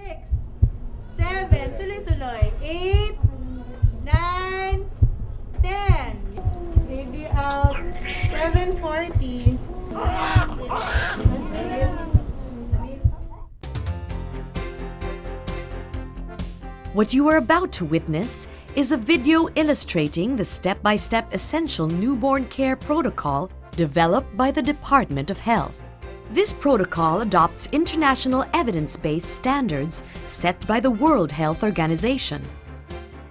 6, 7, tuloy-tuloy. 8, 9, 10. Baby out. 7:40. What you are about to witness is a video illustrating the step-by-step essential newborn care protocol developed by the Department of Health. This protocol adopts international evidence-based standards set by the World Health Organization.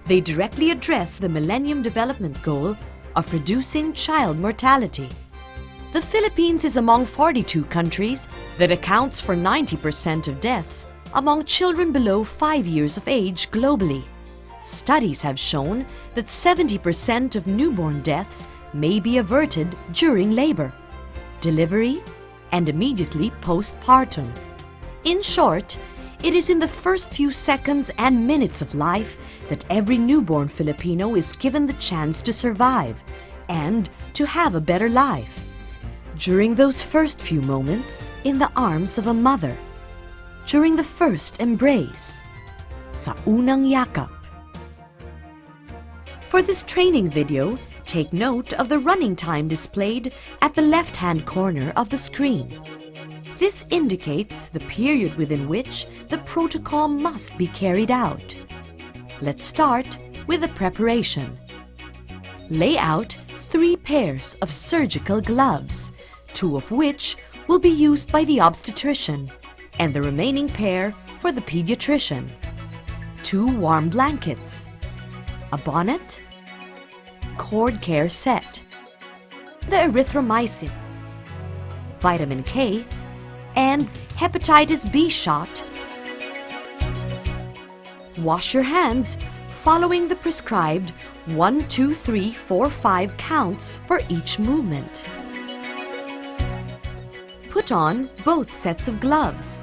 They directly address the Millennium Development Goal of reducing child mortality. The Philippines is among 42 countries that accounts for 90% of deaths among children below 5 years of age globally. Studies have shown that 70% of newborn deaths may be averted during labor, delivery, and immediately postpartum. In short, it is in the first few seconds and minutes of life that every newborn Filipino is given the chance to survive and to have a better life. During those first few moments, in the arms of a mother, during the first embrace, sa unang yakap. For this training video, take note of the running time displayed at the left-hand corner of the screen. This indicates the period within which the protocol must be carried out. Let's start with the preparation. Lay out 3 pairs of surgical gloves, 2 of which will be used by the obstetrician and the remaining pair for the pediatrician. 2 warm blankets, a bonnet, cord care set, the erythromycin, vitamin K, and hepatitis B shot. Wash your hands following the prescribed 1, 2, 3, 4, 5 counts for each movement. Put on both sets of gloves.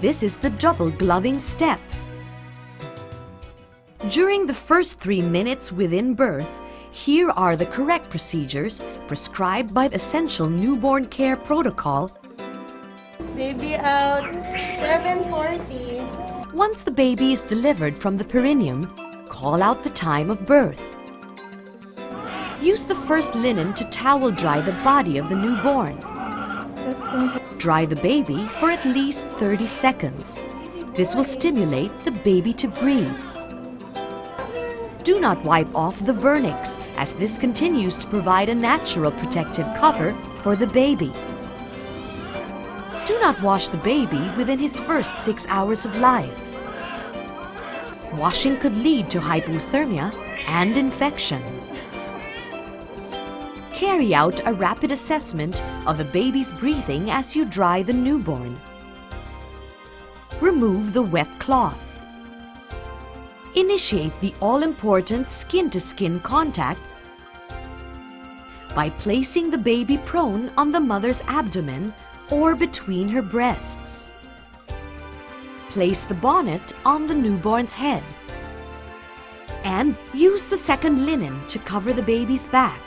This is the double gloving step. During the first 3 minutes within birth, here are the correct procedures prescribed by the Essential Newborn Care Protocol. Baby out. 7:40. Once the baby is delivered from the perineum, call out the time of birth. Use the first linen to towel dry the body of the newborn. Dry the baby for at least 30 seconds. This will stimulate the baby to breathe. Do not wipe off the vernix, as this continues to provide a natural protective cover for the baby. Do not wash the baby within his first 6 hours of life. Washing could lead to hypothermia and infection. Carry out a rapid assessment of the baby's breathing as you dry the newborn. Remove the wet cloth. Initiate the all-important skin-to-skin contact by placing the baby prone on the mother's abdomen or between her breasts. Place the bonnet on the newborn's head. And use the second linen to cover the baby's back,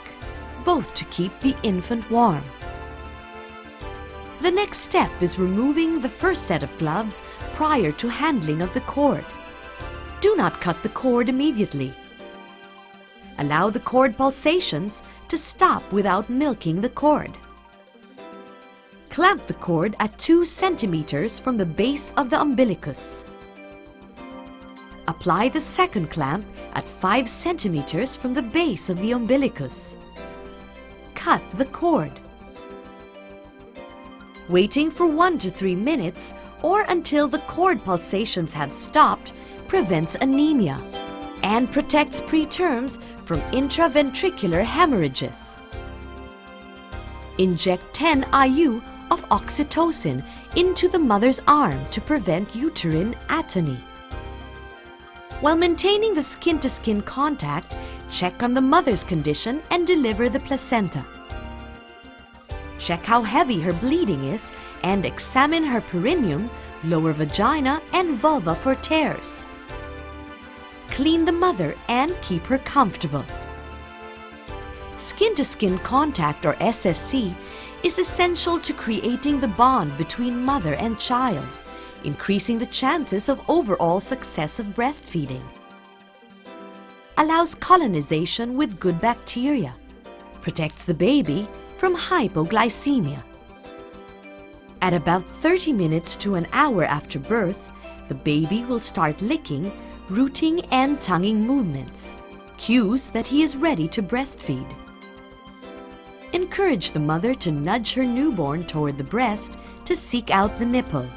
both to keep the infant warm. The next step is removing the first set of gloves prior to handling of the cord. Do not cut the cord immediately. Allow the cord pulsations to stop without milking the cord. Clamp the cord at 2 centimeters from the base of the umbilicus. Apply the second clamp at 5 centimeters from the base of the umbilicus. Cut the cord. Waiting for 1 to 3 minutes or until the cord pulsations have stopped prevents anemia and protects preterms from intraventricular hemorrhages. Inject 10 IU of oxytocin into the mother's arm to prevent uterine atony. While maintaining the skin-to-skin contact, check on the mother's condition and deliver the placenta. Check how heavy her bleeding is and examine her perineum, lower vagina, and vulva for tears. Clean the mother and keep her comfortable. Skin-to-skin contact, or SSC, is essential to creating the bond between mother and child, increasing the chances of overall success of breastfeeding. Allows colonization with good bacteria. Protects the baby from hypoglycemia. At about 30 minutes to an hour after birth, the baby will start licking, rooting, and tonguing movements, cues that he is ready to breastfeed. Encourage the mother to nudge her newborn toward the breast to seek out the nipple.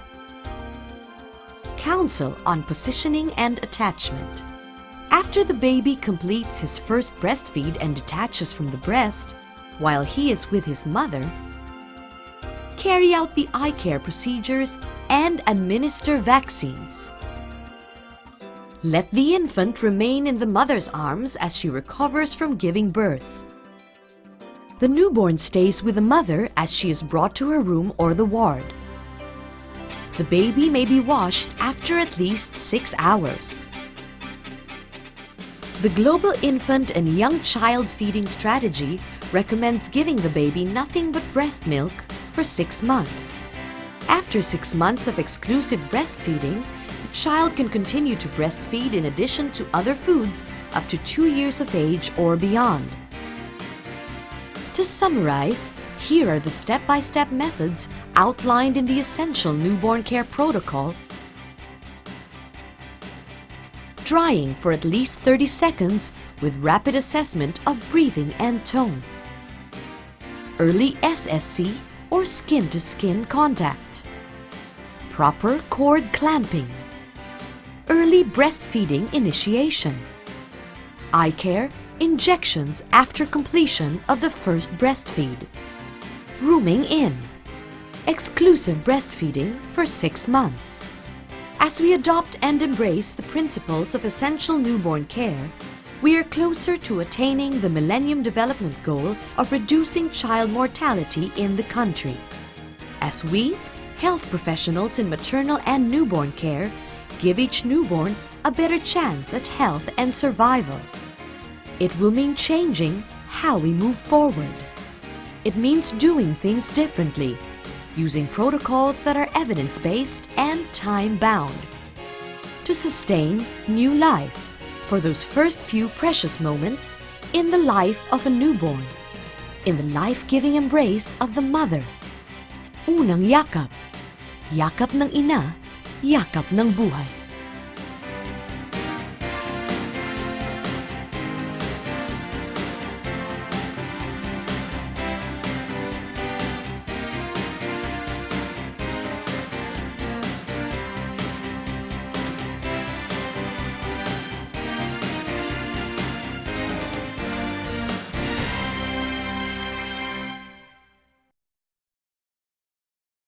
Counsel on positioning and attachment. After the baby completes his first breastfeed and detaches from the breast, while he is with his mother, carry out the eye care procedures and administer vaccines. Let the infant remain in the mother's arms as she recovers from giving birth. The newborn stays with the mother as she is brought to her room or the ward. The baby may be washed after at least 6 hours. The Global Infant and Young Child Feeding Strategy recommends giving the baby nothing but breast milk for 6 months. After 6 months of exclusive breastfeeding, the child can continue to breastfeed in addition to other foods up to 2 years of age or beyond. To summarize, here are the step-by-step methods outlined in the Essential Newborn Care Protocol. Drying for at least 30 seconds with rapid assessment of breathing and tone. Early SSC or skin-to-skin contact. Proper cord clamping. Early breastfeeding initiation. Eye care, injections after completion of the first breastfeed. Rooming in. Exclusive breastfeeding for 6 months. As we adopt and embrace the principles of essential newborn care, we are closer to attaining the Millennium Development Goal of reducing child mortality in the country. As we, health professionals in maternal and newborn care, give each newborn a better chance at health and survival. It will mean changing how we move forward. It means doing things differently, using protocols that are evidence-based and time-bound to sustain new life for those first few precious moments in the life of a newborn, in the life-giving embrace of the mother. Unang yakap, yakap ng ina, yakap ng buhay.